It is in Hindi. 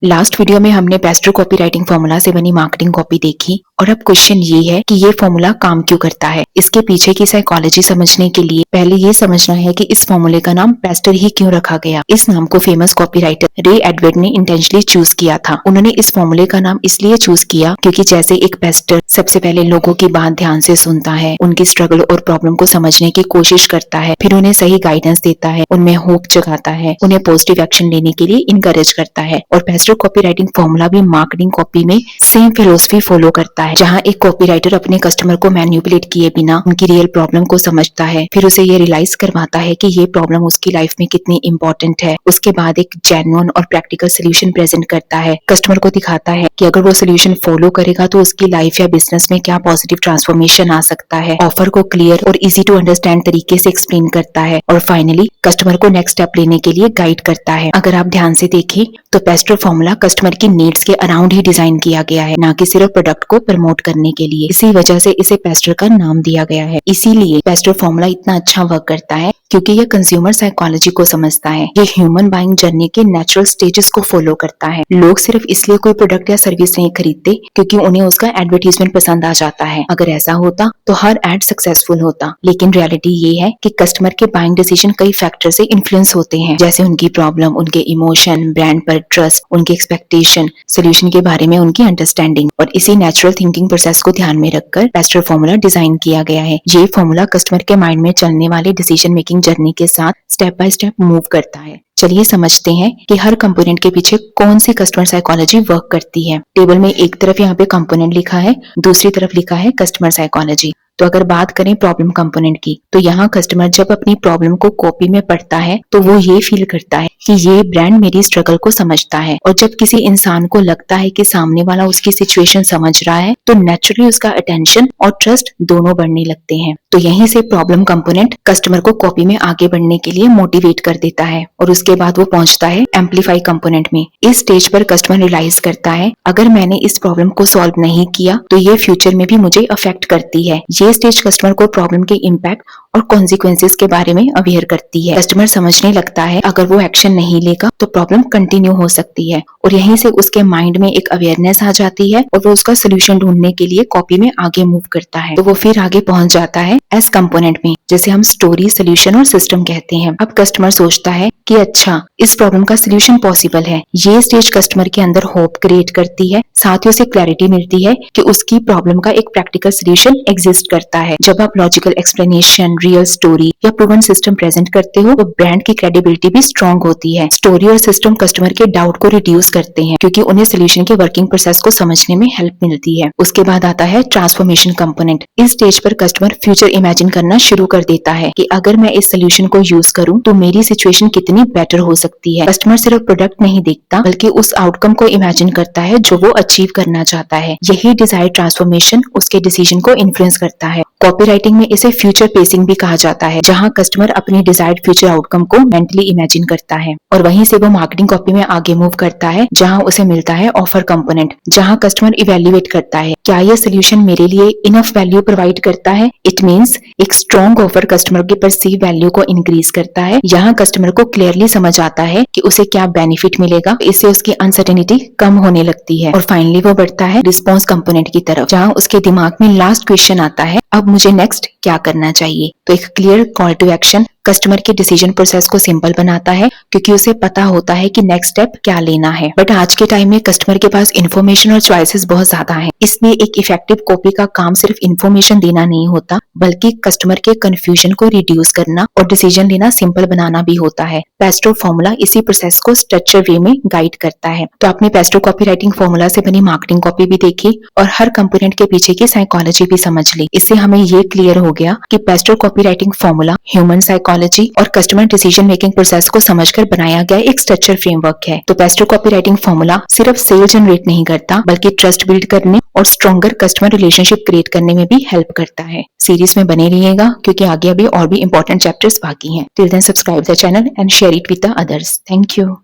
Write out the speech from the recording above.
लास्ट वीडियो में हमने पेस्ट्रो कॉपी राइटिंग फॉर्मूला से बनी मार्केटिंग कॉपी देखी और अब क्वेश्चन ये है कि ये फॉर्मूला काम क्यों करता है। इसके पीछे की साइकोलॉजी समझने के लिए पहले ये समझना है कि इस फॉर्मूले का नाम पेस्टर ही क्यों रखा गया। इस नाम को फेमस कॉपीराइटर रे एडवर्ड ने इंटेंशनली चूज किया था। उन्होंने इस फॉर्मूले का नाम इसलिए चूज किया क्योंकि जैसे एक पेस्टर सबसे पहले लोगों की बात ध्यान से सुनता है, उनकी स्ट्रगल और प्रॉब्लम को समझने की कोशिश करता है, फिर उन्हें सही गाइडेंस देता है, उनमें होप जगाता है, उन्हें पॉजिटिव एक्शन लेने के लिए इनकरेज करता है। और पेस्टर कॉपी राइटिंग फॉर्मूला भी मार्केटिंग कॉपी में सेम फिलोसफी फॉलो करता है, जहां एक कॉपीराइटर अपने कस्टमर को मैन्युपुलेट किए बिना उनकी रियल प्रॉब्लम को समझता है, फिर उसे ये रियलाइज करवाता है कि ये प्रॉब्लम उसकी लाइफ में कितनी इंपॉर्टेंट है। उसके बाद एक जेन्युइन और प्रैक्टिकल सोल्यूशन प्रेजेंट करता है, कस्टमर को दिखाता है कि अगर वो सोल्यूशन फॉलो करेगा तो उसकी लाइफ या बिजनेस में क्या पॉजिटिव ट्रांसफॉर्मेशन आ सकता है। ऑफर को क्लियर और इजी टू अंडरस्टैंड तरीके से एक्सप्लेन करता है और फाइनली कस्टमर को नेक्स्ट स्टेप लेने के लिए गाइड करता है। अगर आप ध्यान से देखें तो पेस्टर फॉर्मूला कस्टमर की नीड्स के अराउंड ही डिजाइन किया गया है, ना कि सिर्फ प्रोडक्ट को प्रमोट करने के लिए। इसी वजह से इसे पेस्टर का नाम दिया गया है। इसीलिए पेस्टर फॉर्मूला इतना अच्छा वर्क करता है क्योंकि यह कंज्यूमर साइकोलॉजी को समझता है। ये ह्यूमन बाइंग जर्नी के नेचुरल स्टेजेस को फॉलो करता है। लोग सिर्फ इसलिए कोई प्रोडक्ट या सर्विस नहीं खरीदते क्योंकि उन्हें उसका एडवर्टीजमेंट पसंद आ जाता है। अगर ऐसा होता तो हर एड सक्सेसफुल होता, लेकिन रियलिटी ये है कि कस्टमर के बाइंग डिसीजन कई फैक्टर से इन्फ्लुएंस होते हैं, जैसे उनकी प्रॉब्लम, उनके इमोशन, ब्रांड पर ट्रस्ट, उनकी एक्सपेक्टेशन, सोल्यूशन के बारे में उनकी अंडरस्टैंडिंग। और इसी नेचुरल थिंकिंग प्रोसेस को ध्यान में रखकर पेस्टर फॉर्मूला डिजाइन किया गया है। ये फॉर्मूला कस्टमर के माइंड में चलने वाले डिसीजन मेकिंग जर्नी के साथ स्टेप बाय स्टेप मूव करता है। चलिए समझते हैं कि हर कंपोनेंट के पीछे कौन सी कस्टमर साइकोलॉजी वर्क करती है। टेबल में एक तरफ यहाँ पे कंपोनेंट लिखा है, दूसरी तरफ लिखा है कस्टमर साइकोलॉजी। तो अगर बात करें प्रॉब्लम कंपोनेंट की, तो यहाँ कस्टमर जब अपनी प्रॉब्लम को कॉपी में पढ़ता है तो वो ये फील करता है कि ये ब्रांड मेरी स्ट्रगल को समझता है। और जब किसी इंसान को लगता है कि सामने वाला उसकी सिचुएशन समझ रहा है तो नेचुरली उसका अटेंशन और ट्रस्ट दोनों बढ़ने लगते हैं। तो यहीं से प्रॉब्लम कंपोनेंट कस्टमर को कॉपी में आगे बढ़ने के लिए मोटिवेट कर देता है और उसके बाद वो पहुंचता है एम्पलीफाई कंपोनेंट में। इस स्टेज पर कस्टमर रियलाइज करता है अगर मैंने इस प्रॉब्लम को सॉल्व नहीं किया तो ये फ्यूचर में भी मुझे अफेक्ट करती है। ये स्टेज कस्टमर को प्रॉब्लम के इम्पैक्ट और कॉन्सिक्वेंसेस के बारे में अवेयर करती है। कस्टमर समझने लगता है अगर वो एक्शन नहीं लेगा तो प्रॉब्लम कंटिन्यू हो सकती है और यहीं से उसके माइंड में एक अवेयरनेस आ जाती है और वो उसका सोल्यूशन ढूंढने के लिए कॉपी में आगे मूव करता है। तो वो फिर आगे पहुंच जाता है एस कंपोनेंट में, जैसे हम स्टोरी, सोल्यूशन और सिस्टम कहते हैं। अब कस्टमर सोचता है कि अच्छा, इस प्रॉब्लम का सोल्यूशन पॉसिबल है। ये स्टेज कस्टमर के अंदर होप क्रिएट करती है, साथ ही उसे क्लैरिटी मिलती है कि उसकी प्रॉब्लम का एक प्रैक्टिकल सोल्यूशन एग्जिस्ट करता है। जब आप लॉजिकल एक्सप्लेनेशन, रियल स्टोरी या प्रूवन सिस्टम प्रेजेंट करते हो तो ब्रांड की क्रेडिबिलिटी भी स्ट्रांग होती है। स्टोरी और सिस्टम कस्टमर के डाउट को रिड्यूस करते हैं क्योंकि उन्हें सोल्यूशन के वर्किंग प्रोसेस को समझने में हेल्प मिलती है। उसके बाद आता है ट्रांसफॉर्मेशन कंपोनेंट। इस स्टेज पर कस्टमर फ्यूचर इमेजिन करना शुरू कर देता है कि अगर मैं इस सोल्यूशन को यूज करूं तो मेरी सिचुएशन कितनी बेटर हो सकती है। कस्टमर सिर्फ प्रोडक्ट नहीं देखता बल्कि उस आउटकम को इमेजिन करता है जो वो अचीव करना चाहता है। यही डिजायर्ड ट्रांसफॉर्मेशन उसके डिसीजन को इन्फ्लुएंस करता है। कॉपीराइटिंग में इसे फ्यूचर पेसिंग भी कहा जाता है, जहां कस्टमर अपनी डिजायर्ड फ्यूचर आउटकम को मेंटली इमेजिन करता है और वहीं से वो मार्केटिंग कॉपी में आगे मूव करता है, जहां उसे मिलता है ऑफर कंपोनेंट, जहां कस्टमर इवेल्युएट करता है क्या यह सोल्यूशन मेरे लिए इनफ वैल्यू प्रोवाइड करता है। इट मींस एक स्ट्रॉन्ग ऑफर कस्टमर के परसीव वैल्यू को इंक्रीज करता है। यहाँ कस्टमर को क्लियरली समझ आता है कि उसे क्या बेनिफिट मिलेगा, इससे उसकी अनसर्टेनिटी कम होने लगती है और फाइनली वो बढ़ता है रिस्पॉन्स कंपोनेंट की तरफ, जहाँ उसके दिमाग में लास्ट क्वेश्चन आता है, अब मुझे नेक्स्ट क्या करना चाहिए। तो एक clear call to action customer के डिसीजन प्रोसेस को सिंपल बनाता है क्योंकि उसे पता होता है कि नेक्स्ट स्टेप क्या लेना है। बट आज के टाइम में कस्टमर के पास इन्फॉर्मेशन और चॉइसेस बहुत ज्यादा हैं, इसलिए एक इफेक्टिव कॉपी का काम सिर्फ इन्फॉर्मेशन देना नहीं होता बल्कि कस्टमर के कंफ्यूजन को रिड्यूस करना और डिसीजन लेना सिंपल बनाना भी होता है। पेस्ट्रो फॉर्मूला इसी प्रोसेस को स्ट्रक्चर वे में गाइड करता है। तो आपने पेस्ट्रो कॉपी राइटिंग फॉर्मूला से बनी मार्केटिंग कॉपी भी देखी और हर कंपोनेंट के पीछे की साइकोलॉजी भी समझ ली। इससे हमें ये क्लियर हो गया कि PASTOR copy writing formula human psychology और कस्टमर डिसीजन मेकिंग प्रोसेस को समझकर बनाया गया एक स्ट्रक्चर फ्रेमवर्क है। तो पेस्ट्रो कॉपी राइटिंग फॉर्मूला सिर्फ सेल जनरेट नहीं करता बल्कि ट्रस्ट बिल्ड करने और स्ट्रॉन्गर कस्टमर रिलेशनशिप क्रिएट करने में भी हेल्प करता है। सीरीज में बने रहिएगा क्योंकि आगे अभी और भी इंपॉर्टेंट चैप्टर्स बाकी हैं। Till then subscribe the channel and share it with the others. Thank you.